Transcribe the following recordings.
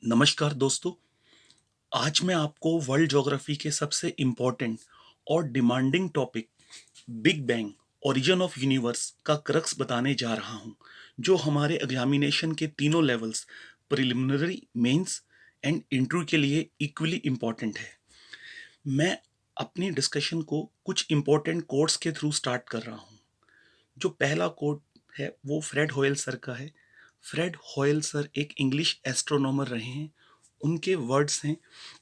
नमस्कार दोस्तों। आज मैं आपको वर्ल्ड ज्योग्राफी के सबसे इम्पोर्टेंट और demanding topic big bang origin of universe का क्रक्स बताने जा रहा हूं, जो हमारे एग्जामिनेशन के तीनों levels preliminary, mains and interview के लिए इक्वली इम्पोर्टेंट है। मैं अपनी डिस्कशन को कुछ इम्पोर्टेंट कोट्स के थ्रू स्टार्ट कर रहा हूं। जो पहला कोट है वो फ्रेड होयल सर का है। फ्रेड होयल सर एक इंग्लिश एस्ट्रोनॉमर रहे हैं। उनके वर्ड्स हैं,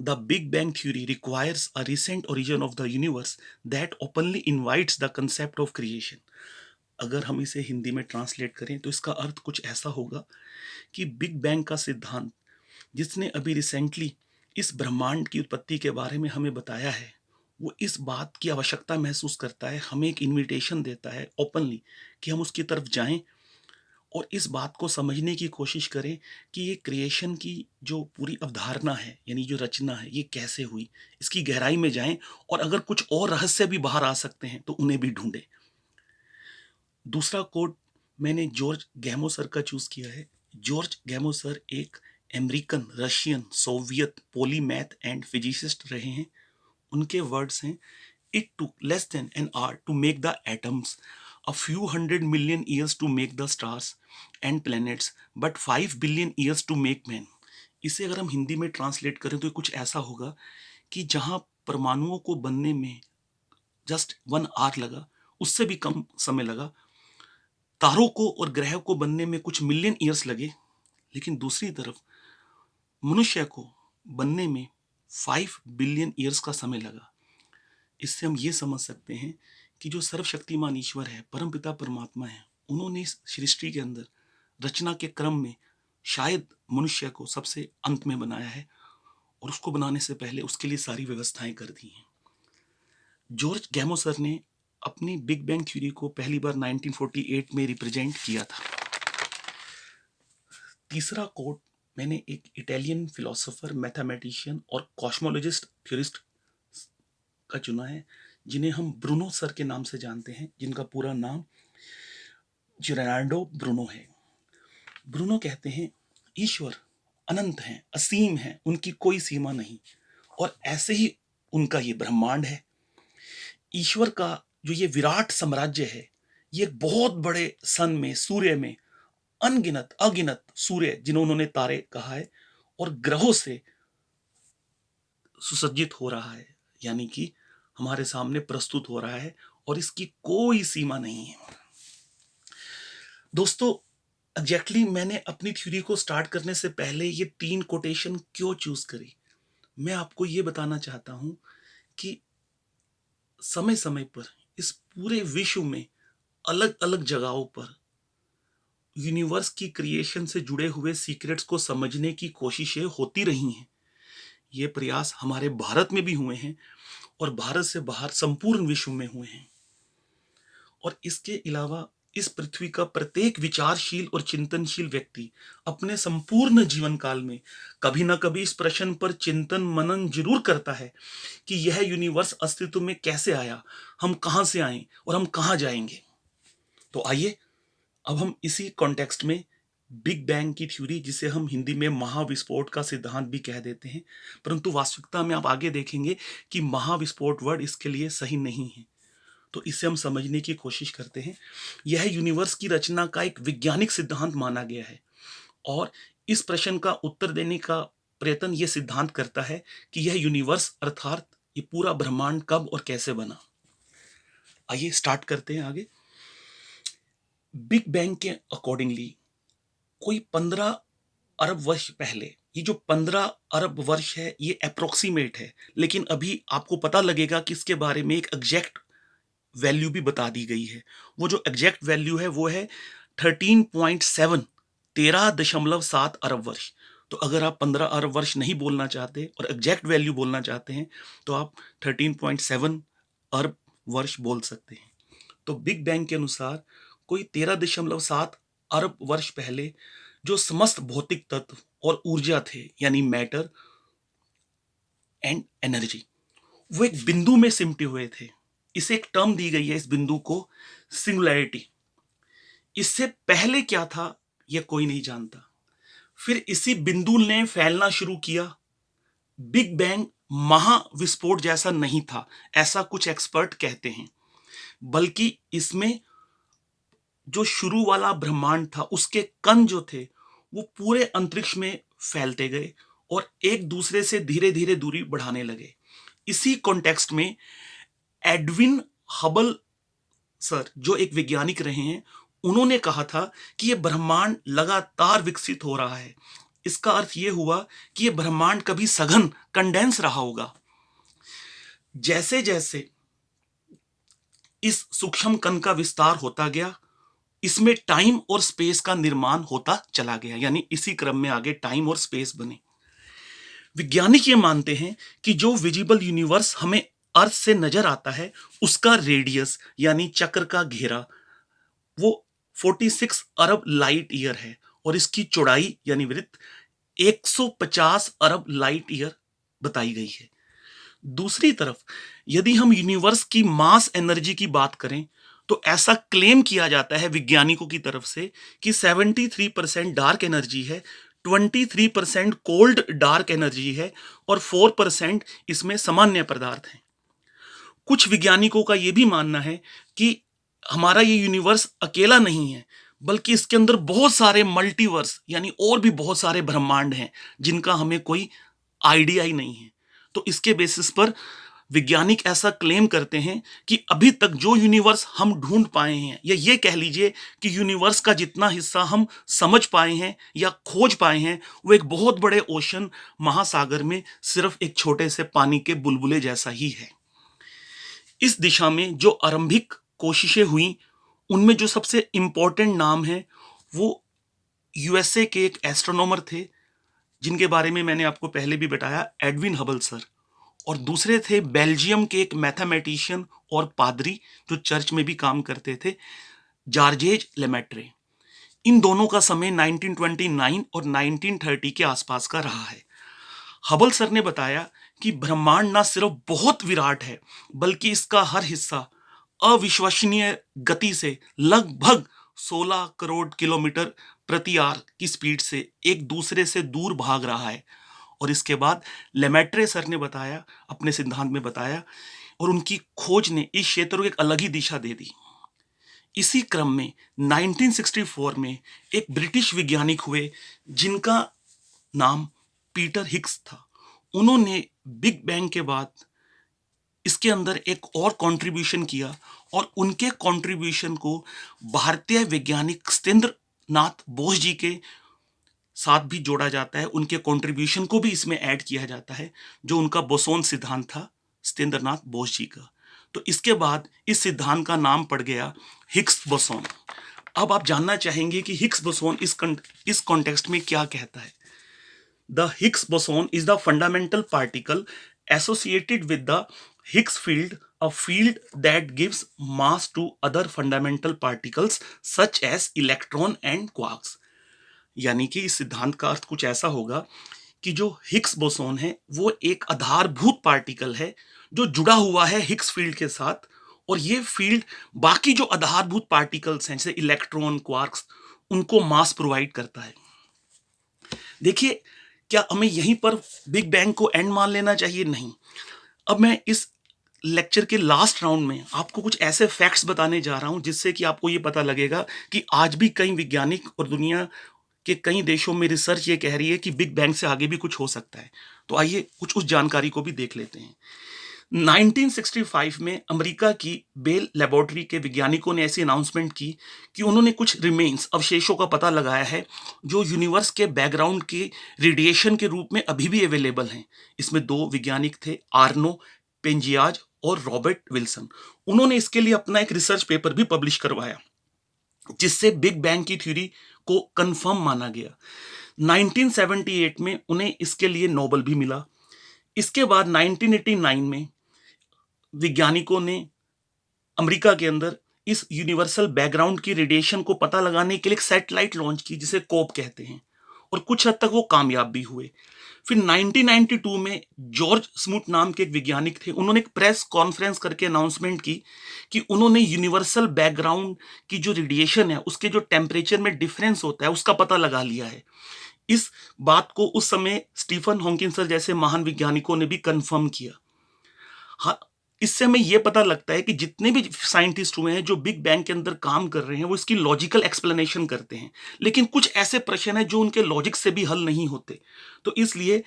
the big bang theory requires a recent origin of the universe that openly invites the concept of creation. अगर हम इसे हिंदी में ट्रांसलेट करें तो इसका अर्थ कुछ ऐसा होगा कि बिग बैंग का सिद्धांत, जिसने अभी रिसेंटली इस ब्रह्मांड की उत्पत्ति के बारे में हमें बताया है, वो इस बात की आवश्यकता महसूस करता है, हमें एक इनविटेशन देता है ओपनली कि हम उसकी तरफ जाएं और इस बात को समझने की कोशिश करें कि ये क्रिएशन की जो पूरी अवधारणा है, यानी जो रचना है, ये कैसे हुई, इसकी गहराई में जाएं और अगर कुछ और रहस्य भी बाहर आ सकते हैं तो उन्हें भी ढूंढें। दूसरा कोट मैंने जॉर्ज गैमो सर का चूज किया है। जॉर्ज गैमो सर एक American, Russian, Soviet polymath and physicist रहे हैं। उनके वर्ड्स हैं, it took less than an hour to make the atoms, a few hundred million years to make the stars and planets, but 5 billion years to make man। इसे अगर हम हिंदी में translate करें तो कुछ ऐसा होगा कि जहां परमाणुओं को बनने में जस्ट 1 आवर लगा, उससे भी कम समय लगा, तारों को और ग्रह को बनने में कुछ मिलियन ईयर्स लगे, लेकिन दूसरी तरफ मनुष्य को बनने में 5 बिलियन ईयर्स का समय लगा। इससे हम ये समझ सकते हैं कि जो सर्वशक्तिमान ईश्वर है, परमपिता परमात्मा है, उन्होंने इस सृष्टि के अंदर रचना के क्रम में शायद मनुष्य को सबसे अंत में बनाया है और उसको बनाने से पहले उसके लिए सारी व्यवस्थाएं कर दी हैं। जॉर्ज गैमो सर ने अपनी बिग बैंग थ्योरी को पहली बार 1948 में रिप्रेजेंट किया था। तीसरा कोट मैंने एक इटालियन फिलोसोफर, मैथमेटिशियन और कॉस्मोलॉजिस्ट थ्योरिस्ट का चुना है, जिन्हें हम ब्रूनो सर के नाम से जानते हैं, जिनका पूरा नाम जिरोनार्डो ब्रूनो है। ब्रूनो कहते हैं, ईश्वर अनंत हैं, असीम हैं, उनकी कोई सीमा नहीं, और ऐसे ही उनका ये ब्रह्मांड है। ईश्वर का जो ये विराट साम्राज्य है, ये एक बहुत बड़े सन में, सूर्य में अनगिनत अगिनत सूर्य, जिन्हें उन्होंने तारे कहा है, और ग्रहों से सुसज्जित हो रहा है, यानी कि हमारे सामने प्रस्तुत हो रहा है, और इसकी कोई सीमा नहीं है। दोस्तों, एग्जैक्टली मैंने अपनी थ्योरी को स्टार्ट करने से पहले ये 3 कोटेशन क्यों चूज करी, मैं आपको ये बताना चाहता हूं कि समय समय पर इस पूरे विश्व में अलग अलग जगहों पर यूनिवर्स की क्रिएशन से जुड़े हुए सीक्रेट्स को समझने की कोशिशें होती रही हैं। ये प्रयास हमारे भारत में भी हुए हैं और भारत से बाहर संपूर्ण विश्व में हुए हैं। और इसके अलावा इस पृथ्वी का प्रत्येक विचारशील और चिंतनशील व्यक्ति अपने संपूर्ण जीवन काल में कभी ना कभी इस प्रश्न पर चिंतन मनन जरूर करता है कि यह यूनिवर्स अस्तित्व में कैसे आया, हम कहां से आए और हम कहां जाएंगे। तो आइए अब हम इसी कॉन्टेक्स्ट में बिग बैंग की थ्योरी, जिसे हम हिंदी में महाविस्फोट का सिद्धांत भी कह देते हैं, परंतु वास्तविकता में आप आगे देखेंगे कि महाविस्फोट वर्ड इसके लिए सही नहीं है, तो इसे हम समझने की कोशिश करते हैं। यह यूनिवर्स की रचना का एक वैज्ञानिक सिद्धांत माना गया है, और इस प्रश्न का उत्तर देने का प्रयत्न यह सिद्धांत करता है कि यह यूनिवर्स अर्थात ये पूरा ब्रह्मांड कब और कैसे बना। आइए स्टार्ट करते हैं आगे। बिग बैंग के अकॉर्डिंगली कोई 15 अरब वर्ष पहले, ये जो 15 अरब वर्ष है ये अप्रोक्सीमेट है, लेकिन अभी आपको पता लगेगा कि इसके बारे में एक एग्जैक्ट वैल्यू भी बता दी गई है। वो जो एग्जैक्ट वैल्यू है वो है 13.7, 13.7 अरब वर्ष। तो अगर आप 15 अरब वर्ष नहीं बोलना चाहते और एग्जैक्ट वैल्यू बोलना चाहते हैं तो आप 13.7 अरब वर्ष बोल सकते हैं। तो बिग बैंग के अनुसार कोई 13.7 अरब वर्ष पहले जो समस्त भौतिक तत्व और ऊर्जा थे, यानी मैटर एंड एनर्जी, वो एक बिंदु में सिमटे हुए थे। इसे एक टर्म दी गई है इस बिंदु को, सिंगुलैरिटी। इससे पहले क्या था यह कोई नहीं जानता। फिर इसी बिंदु ने फैलना शुरू किया। बिग बैंग महाविस्फोट जैसा नहीं था, ऐसा कुछ एक्सपर्ट कहते हैं, बल्कि इसमें जो शुरू वाला ब्रह्मांड था उसके कण जो थे वो पूरे अंतरिक्ष में फैलते गए और एक दूसरे से धीरे धीरे दूरी बढ़ाने लगे। इसी कॉन्टेक्स्ट में एडविन हबल सर, जो एक वैज्ञानिक रहे हैं, उन्होंने कहा था कि यह ब्रह्मांड लगातार विकसित हो रहा है। इसका अर्थ यह हुआ कि यह ब्रह्मांड कभी सघन कंडेंस रहा होगा। जैसे जैसे इस सूक्ष्म कण का विस्तार होता गया, इसमें टाइम और स्पेस का निर्माण होता चला गया, यानी इसी क्रम में आगे टाइम और स्पेस बने। वैज्ञानिक ये मानते हैं कि जो विजिबल यूनिवर्स हमें अर्थ से नजर आता है उसका रेडियस यानी चक्र का घेरा वो 46 अरब लाइट ईयर है और इसकी चौड़ाई यानी वृत्त 150 अरब लाइट ईयर बताई गई है। दूसरी तरफ यदि हम यूनिवर्स की मास एनर्जी की बात करें तो ऐसा क्लेम किया जाता है वैज्ञानिकों की तरफ से कि 73% डार्क एनर्जी है, 23% कोल्ड डार्क एनर्जी है और 4% इसमें सामान्य पदार्थ हैं। कुछ वैज्ञानिकों का यह भी मानना है कि हमारा ये यूनिवर्स अकेला नहीं है, बल्कि इसके अंदर बहुत सारे मल्टीवर्स यानी और भी बहुत सारे ब्रह्मांड हैं जिनका हमें कोई आइडिया ही नहीं है। तो इसके बेसिस पर वैज्ञानिक ऐसा क्लेम करते हैं कि अभी तक जो यूनिवर्स हम ढूंढ पाए हैं, या ये कह लीजिए कि यूनिवर्स का जितना हिस्सा हम समझ पाए हैं या खोज पाए हैं, वो एक बहुत बड़े ओशन महासागर में सिर्फ एक छोटे से पानी के बुलबुले जैसा ही है। इस दिशा में जो आरंभिक कोशिशें हुई उनमें जो सबसे इंपॉर्टेंट नाम है वो यूएसए के एक एस्ट्रोनॉमर थे जिनके बारे में मैंने आपको पहले भी बताया, एडविन हबल सर। और दूसरे थे बेल्जियम के एक मैथमेटिशियन और पादरी जो चर्च में भी काम करते थे, जॉर्जेज लेमेट्रे। इन दोनों का समय 1929 और 1930 के आसपास का रहा है। हबल सर ने बताया कि ब्रह्मांड ना सिर्फ बहुत विराट है, बल्कि इसका हर हिस्सा अविश्वसनीय गति से लगभग 16 करोड़ किलोमीटर प्रति आवर की स्पीड से एक दूसरे से दूर भाग रहा है। और इसके बाद लेमेट्रे सर ने बताया, अपने सिद्धांत में बताया, और उनकी खोज ने इस क्षेत्र को एक अलग ही दिशा दे दी। इसी क्रम में 1964 में एक ब्रिटिश वैज्ञानिक हुए जिनका नाम पीटर हिग्स था। उन्होंने बिग बैंग के बाद इसके अंदर एक और कंट्रीब्यूशन किया और उनके कंट्रीब्यूशन को भारतीय वैज्ञानिक सत्येंद्र नाथ बोस जी के साथ भी जोड़ा जाता है। उनके कंट्रीब्यूशन को भी इसमें ऐड किया जाता है, जो उनका बोसोन सिद्धांत था सत्येंद्र नाथ बोस जी का। तो इसके बाद इस सिद्धांत का नाम पड़ गया हिग्स बोसोन। अब आप जानना चाहेंगे कि हिग्स बोसोन इस कॉन्टेक्स्ट में क्या कहता है। The Higgs boson is the fundamental particle associated with the Higgs field, a field that gives mass to other fundamental particles such as electron and quarks। यानी कि इस सिद्धांत का अर्थ कुछ ऐसा होगा कि जो हिग्स बोसोन है वो एक आधारभूत पार्टिकल है जो जुड़ा हुआ है हिग्स फील्ड के साथ, और ये फील्ड बाकी जो आधारभूत पार्टिकल्स हैं जैसे इलेक्ट्रॉन, क्वार्क्स, उनको मास प्रोवाइड करता है। देखिए, क्या हमें यहीं पर बिग बैंग को एंड मान लेना चाहिए? नहीं। अब मैं इस लेक्चर के लास्ट राउंड में आपको कुछ ऐसे फैक्ट्स बताने जा रहा हूं जिससे कि आपको ये पता लगेगा कि आज भी कई वैज्ञानिक और दुनिया के कई देशों में रिसर्च ये कह रही है कि बिग बैंग से आगे भी कुछ हो सकता है। तो आइए कुछ उस जानकारी को भी देख लेते हैं। 1965 में अमेरिका की बेल लेबोरेटरी के वैज्ञानिकों ने ऐसी अनाउंसमेंट की कि उन्होंने कुछ रिमेन्स, अवशेषों का पता लगाया है जो यूनिवर्स के बैकग्राउंड के रेडिएशन के रूप में अभी भी अवेलेबल हैं। इसमें दो वैज्ञानिक थे, आर्नो पेंजियाज और रॉबर्ट विल्सन। उन्होंने इसके लिए अपना एक रिसर्च पेपर भी पब्लिश करवाया जिससे बिग बैंग की थ्योरी को कंफर्म माना गया। 1978 में उन्हें इसके लिए नोबेल भी मिला। इसके बाद 1989 में वैज्ञानिकों ने अमेरिका के अंदर इस यूनिवर्सल बैकग्राउंड की रेडिएशन को पता लगाने के लिए एक सैटेलाइट लॉन्च की जिसे कोप कहते हैं, और कुछ हद तक वो कामयाब भी हुए। फिर 1992 में जॉर्ज स्मूट नाम के एक वैज्ञानिक थे, उन्होंने एक प्रेस कॉन्फ्रेंस करके अनाउंसमेंट की कि उन्होंने यूनिवर्सल बैकग्राउंड की जो रेडिएशन है उसके जो टेम्परेचर में डिफरेंस होता है उसका पता लगा लिया है। इस बात को उस समय स्टीफन हॉकिंग सर जैसे महान वैज्ञानिकों ने भी कंफर्म किया। हाँ, इससे हमें ये पता लगता है कि जितने भी साइंटिस्ट हुए हैं जो बिग बैंग के अंदर काम कर रहे हैं वो इसकी लॉजिकल एक्सप्लेनेशन करते हैं, लेकिन कुछ ऐसे प्रश्न हैं जो उनके लॉजिक से भी हल नहीं होते। तो इसलिए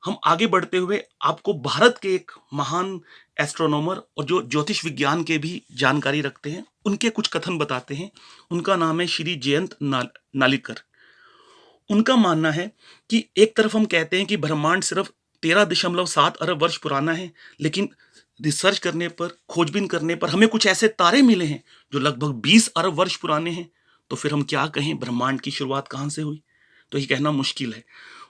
हम आगे बढ़ते हुए आपको भारत के एक महान एस्ट्रोनॉमर और जो ज्योतिष विज्ञान के भी जानकारी रखते हैं उनके कुछ कथन बताते हैं। उनका नाम है श्री जयंत नालिकर। उनका मानना है कि एक तरफ हम कहते हैं कि ब्रह्मांड सिर्फ 13.7 अरब वर्ष पुराना है, लेकिन रिसर्च करने पर, खोजबीन करने पर हमें कुछ ऐसे तारे मिले हैं जो लगभग 20 अरब वर्ष पुराने हैं। तो फिर हम क्या कहें, ब्रह्मांड की शुरुआत कहां से हुई? तो ये कहना मुश्किल है।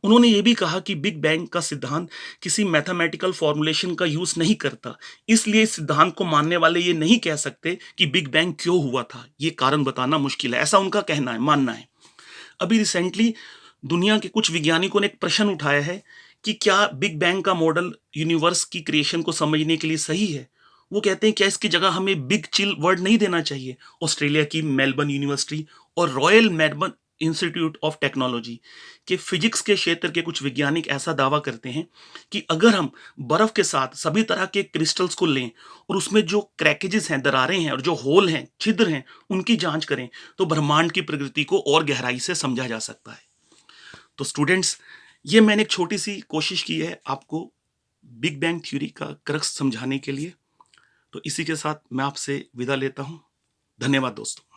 उन्होंने ये भी कहा कि बिग बैंग का सिद्धांत किसी मैथमेटिकल फॉर्मूलेशन का यूज नहीं करता, इसलिए इस सिद्धांत को मानने वाले ये नहीं कह सकते कि बिग बैंग क्यों हुआ था। ये कारण बताना मुश्किल है, ऐसा उनका कहना है, मानना है। अभी रिसेंटली दुनिया के कुछ वैज्ञानिकों ने एक प्रश्न उठाया है कि क्या बिग बैंग का मॉडल यूनिवर्स की क्रिएशन को समझने के लिए सही है। वो कहते हैं क्या इसकी जगह हमें बिग चिल वर्ड नहीं देना चाहिए। ऑस्ट्रेलिया की मेलबर्न यूनिवर्सिटी और royal Melbourne institute of technology के फिजिक्स के क्षेत्र के कुछ वैज्ञानिक ऐसा दावा करते हैं कि अगर हम बर्फ के साथ सभी तरह के क्रिस्टल्स को लें और उसमें जो क्रैकेजेस हैं, दरारें हैं और जो होल हैं, छिद्र हैं, उनकी जांच करें तो ब्रह्मांड की प्रकृति को और गहराई से समझा जा सकता है। तो स्टूडेंट्स, ये मैंने एक छोटी सी कोशिश की है आपको बिग बैंग थ्योरी का क्रक्स समझाने के लिए। तो इसी के साथ मैं आपसे विदा लेता हूं। धन्यवाद दोस्तों।